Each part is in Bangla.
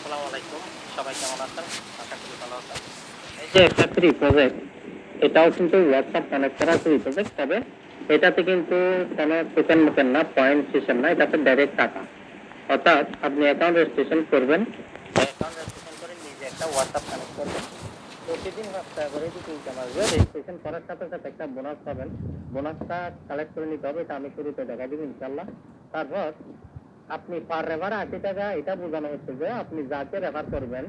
আসসালামু আলাইকুম। সবাই কেমন আছেন? আশা করি ভালো আছেন। এই যে একটা ফ্রি প্রজেক্ট, এটাও কিন্তু WhatsApp কানেক্ট করা ফ্রি প্রজেক্ট। তবে এটাতে কিন্তু কোনো টোকেন না, পয়েন্ট সিস্টেম না, এটাতে ডাইরেক্ট টাকা। অর্থাৎ আপনি অ্যাকাউন্ট রেজিস্ট্রেশন করবেন, অ্যাকাউন্ট রেজিস্ট্রেশন করে নিজে একটা WhatsApp কানেক্ট করবেন। প্রতিদিন 5 টাকা করে যদি ইনকাম আসবে, রেজিস্ট্রেশন করার সাথে সাথে একটা বোনাস পাবেন। বোনাসটা কালেক্ট করে নিতে হবে, এটা আমি শুরুতে দেখাই দিব ইনশাল্লাহ। তারপর আপনি পার রেফার 80 টাকা, এটা বোঝানো হচ্ছে যে আপনি যাকে রেফার করবেন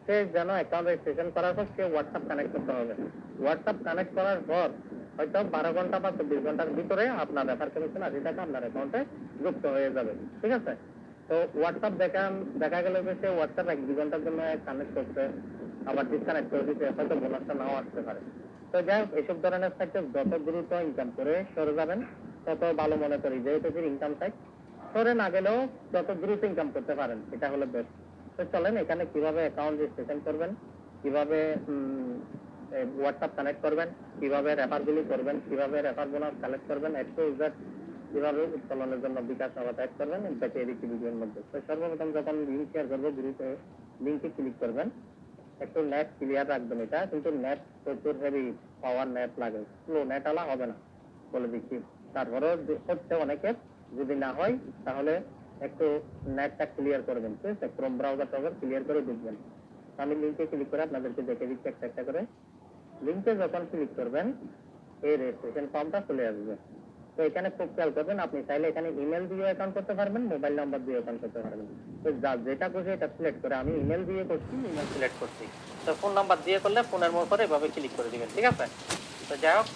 সে যেন অ্যাকাউন্ট রেজিস্ট্রেশন করার পর সে হোয়াটসঅ্যাপ কানেক্ট করতে হবে। হোয়াটসঅ্যাপ কানেক্ট করার পর হয়তো 12 ঘন্টা বা 24 ঘন্টার ভিতরে আপনার রেফার কমিশন 80 টাকা আপনার অ্যাকাউন্টে যুক্ত হয়ে যাবে। ঠিক আছে? তো হোয়াটসঅ্যাপ দেখা গেল যে সে হোয়াটসঅ্যাপ 1-2 ঘন্টার জন্য কানেক্ট করছে, আবার ডিসকানেক্ট করে দিচ্ছে, হয়তো বোনাসটা নাও আসতে পারে। তো যাই হোক, এসব ধরনের সাইটে যত দ্রুত ইনকাম করে সরে যাবেন তত ভালো মনে করি। যেহেতু ইনকাম সাইট সরে না গেলেও যত দ্রুত ইনকাম করতে পারেন এটা হলো বেস্ট। তো চলেন এখানে কিভাবে অ্যাকাউন্ট রেজিস্ট্রেশন করবেন, কিভাবে হোয়াটসঅ্যাপ কানেক্ট করবেন, কিভাবে রেফারগুলি করবেন, কিভাবে রেফার বোনাস কালেক্ট করবেন, একটু কিভাবে উত্তোলনের জন্য বিকাশ নগদ অ্যাড করবেন, দেখে এদিকে ভিডিওর মধ্যে। তো সর্বপ্রথম যখন লিঙ্ক শেয়ার করবো, গ্রুপে লিঙ্কে ক্লিক করবেন। একটু নেট ক্লিয়ার রাখবেন, এটা কিন্তু নেট প্রচুর হেভি পাওয়ার নেট লাগে, স্লো নেট আলা হবে না বলে দিচ্ছি। তারপরেও হচ্ছে অনেকের, যদি না হয় তাহলে একটু নেটটা ক্লিয়ার করবেন। ঠিক আছে? ক্রোম ব্রাউজার ক্লিয়ার করে ঢুকবেন। আমি লিঙ্কে ক্লিক করে আপনাদেরকে দেখে দিচ্ছি একটা একটা করে। লিঙ্কে যখন ক্লিক করবেন এই রেজিস্ট্রেশন ফর্মটা চলে আসবে। তো এখানে খুব খেয়াল করবেন, আপনি চাইলে এখানে ইমেল দিয়ে অ্যাকাউন্ট করতে পারবেন, মোবাইল নাম্বার দিয়ে অ্যাকাউন্ট করতে পারবেন। তো যেটা খুশি এটা সিলেক্ট করে, আমি ইমেল দিয়ে করছি, ইমেল সিলেক্ট করছি। তো ফোন নাম্বার দিয়ে করলে ফোনের উপরে এভাবে ক্লিক করে দিবেন। ঠিক আছে? তো যাই হোক,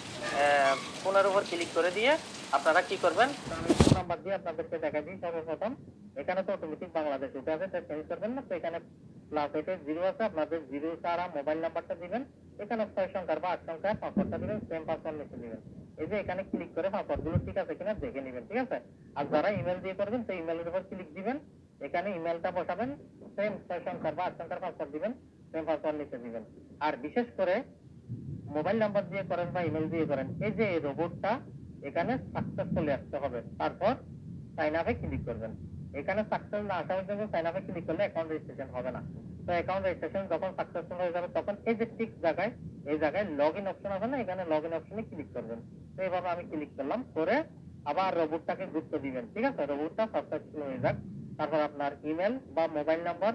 ফোনের উপর ক্লিক করে দিয়ে আপনারা কি করবেন, আমি ফোন নাম্বার দিয়ে আপনাদেরকে দেখা দিই। সর্বপ্রথম এখানে তো অটোমেটিক বাংলাদেশ উঠে আছে, চেঞ্জ করবেন না। তো এখানে প্লাস এটা 0 আছে, আপনাদের 0 ছাড়া মোবাইল নাম্বারটা দিবেন। এখানে 6 সংখ্যার বা 8 সংখ্যার পাসওয়ার্ডটা দিবেন, সেম পাসওয়ার্ড লিখে দিবেন। এই যে এখানে ক্লিক করে পাসওয়ার্ডগুলো ঠিক আছে কিনা দেখে নেবেন। ঠিক আছে? আর যারা ইমেল দিয়ে করবেন তো ইমেলের উপর ক্লিক দিবেন, এখানে ইমেলটা বসাবেন, সেম 6 সংখ্যার বা 8 সংখ্যার পাসওয়ার্ড দিবেন, সেম পাসওয়ার্ড লিখে দিবেন। আর বিশেষ করে মোবাইল নাম্বার দিয়ে করেন বা ইমেল দিয়ে করেন, এই যে রোবটটা এখানে সাকসেসফুলি আসতে হবে। তারপর সাইন আপে ক্লিক করবেন। এখানে সাকসেস না আসা পর্যন্ত সাইন আপে ক্লিক করলে অ্যাকাউন্ট রেজিস্ট্রেশন হবে না। তো অ্যাকাউন্ট রেজিস্ট্রেশন যখন সাকসেসফুল হয়ে যাবে তখন এই যে টিক জায়গায়, এই জায়গায় লগ ইন অপশন আছে না, এখানে লগ ইন অপশনে ক্লিক করবেন। তো এইভাবে আমি ক্লিক করলাম, করে আবার রোবটটাকে যুক্ত দিবেন। ঠিক আছে? রোবটটা সাকসেসফুল হয়ে যাক, তারপর আপনার ইমেল বা মোবাইল নাম্বার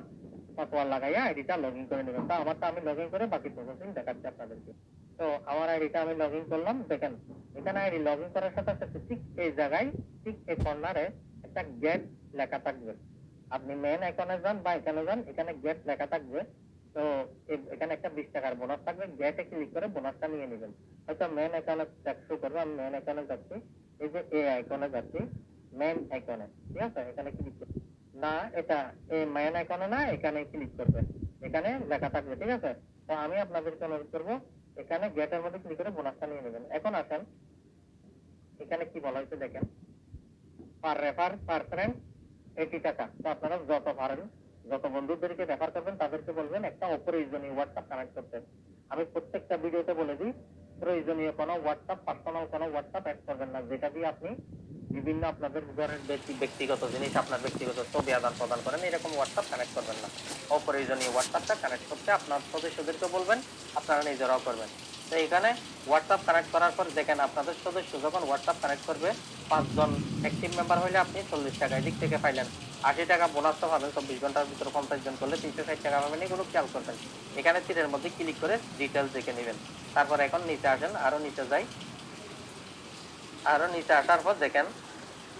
পাসওয়ার্ড লাগাইয়া আইডিটা লগ ইন করে নেবেন। তো আমারটা আমি লগ ইন করে বাকি প্রসেসিং দেখাচ্ছি আপনাদেরকে। তো আমার আইডিটা আমি লগ ইন করলাম, দেখেন এখানে আইডি লগ ইন করার সাথে সাথে ঠিক এই জায়গায়, ঠিক এই কর্নারে একটা গেট লেখা থাকবে। আপনি মেন আইকনে যান বা এখানে যান, এখানে গেট লেখা থাকবে। তো এখানে একটা 20 টাকার বোনাস থাকবে, গেটে ক্লিক করে বোনাসটা নিয়ে নেবেন। হয়তো মেন আইকনে শো করবে, আমি মেন আইকনে যাচ্ছি, এই যে এই আইকনে যাচ্ছি, মেন আইকনে। ঠিক আছে? এখানে ক্লিক করবেন না, এটা এই মেন আইকনে না, এখানে ক্লিক করবেন, এখানে লেখা থাকবে। ঠিক আছে? তো আমি আপনাদেরকে অনুরোধ করবো এখানে গেটের মধ্যে ক্লিক করে বোনাসটা নিয়ে নেবেন। এখন আসেন এখানে কি বলা হয়েছে দেখেন, পার রেফার পার ফ্রেন্ড 80 টাকা। তো আপনারা যত পারেন, যত বন্ধুদেরকে রেফার করবেন তাদেরকে বলবেন একটা অপ্রয়োজনীয় হোয়াটসঅ্যাপ কানেক্ট করতে। আমি প্রত্যেকটা ভিডিওতে বলে দিই, প্রয়োজনীয় কোনো হোয়াটসঅ্যাপ, পার্সোনাল কোনো হোয়াটসঅ্যাপ অ্যাড করবেন না, যেটা দিয়ে আপনি বিভিন্ন আপনাদের ঘরের ব্যক্তিগত জিনিস, আপনার ব্যক্তিগত ছবি আদান প্রদান করেন, এরকম হোয়াটসঅ্যাপ কানেক্ট করবেন না। অপ্রয়োজনীয় হোয়াটসঅ্যাপটা কানেক্ট করতে আপনার সদস্যদেরকে বলবেন, আপনারা নিজেরাও করবেন। তো এখানে হোয়াটসঅ্যাপ কানেক্ট করার পর দেখেন আপনাদের সদস্য যখন হোয়াটসঅ্যাপ কানেক্ট করবে, 5 জন অ্যাক্টিভ মেম্বার হলে আপনি 40 টাকা এদিক থেকে পাইলেন। 80 টাকা বোনাস তো পাবেন, 24 ঘন্টার ভিতরে 50 জন করলে 360 টাকা পাবেন। এগুলো খেয়াল করবেন। এখানে তীরের মধ্যে ক্লিক করে ডিটেলস দেখে নেবেন। তারপর এখন নিচে আসেন, আরো নিচে যাই। আরো নিচে আসার পর দেখেন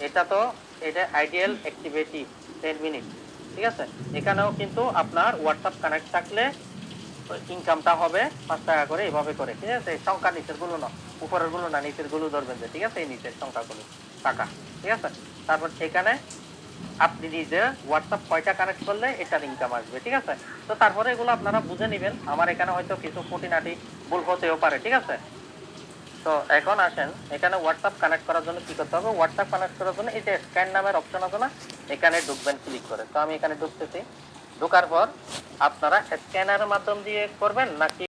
এটা আইডিয়াল অ্যাক্টিভিটি 10 মিনিট। ঠিক আছে? এখানেও কিন্তু আপনার হোয়াটসঅ্যাপ কানেক্ট থাকলে ইনকামটা হবে 5 টাকা করে, এভাবে করে। ঠিক আছে? সংখ্যা নিচের গুলো না, উপরের গুলো না, নিচের গুলো ধরবেন যে। ঠিক আছে? এই নিচের সংখ্যাগুলো টাকা। ঠিক আছে? তারপর এখানে আপনি নিজে হোয়াটসঅ্যাপ কয়টা কানেক্ট করলে এটার ইনকাম আসবে। ঠিক আছে? তো তারপরে এগুলো আপনারা বুঝে নেবেন। আমার এখানে হয়তো কিছু খুঁটিনাটি ভুল হতেও পারে। ঠিক আছে? তো এখন আসেন এখানে হোয়াটসঅ্যাপ কানেক্ট করার জন্য কি করতে হবে। হোয়াটসঅ্যাপ কানেক্ট করার জন্য এই যে স্ক্যান নামের অপশন আছে না, এখানে ঢুকবেন ক্লিক করে। তো আমি এখানে ঢুকতেছি। ঢোকার পর আপনারা স্ক্যানারের মাধ্যম দিয়ে করবেন নাকি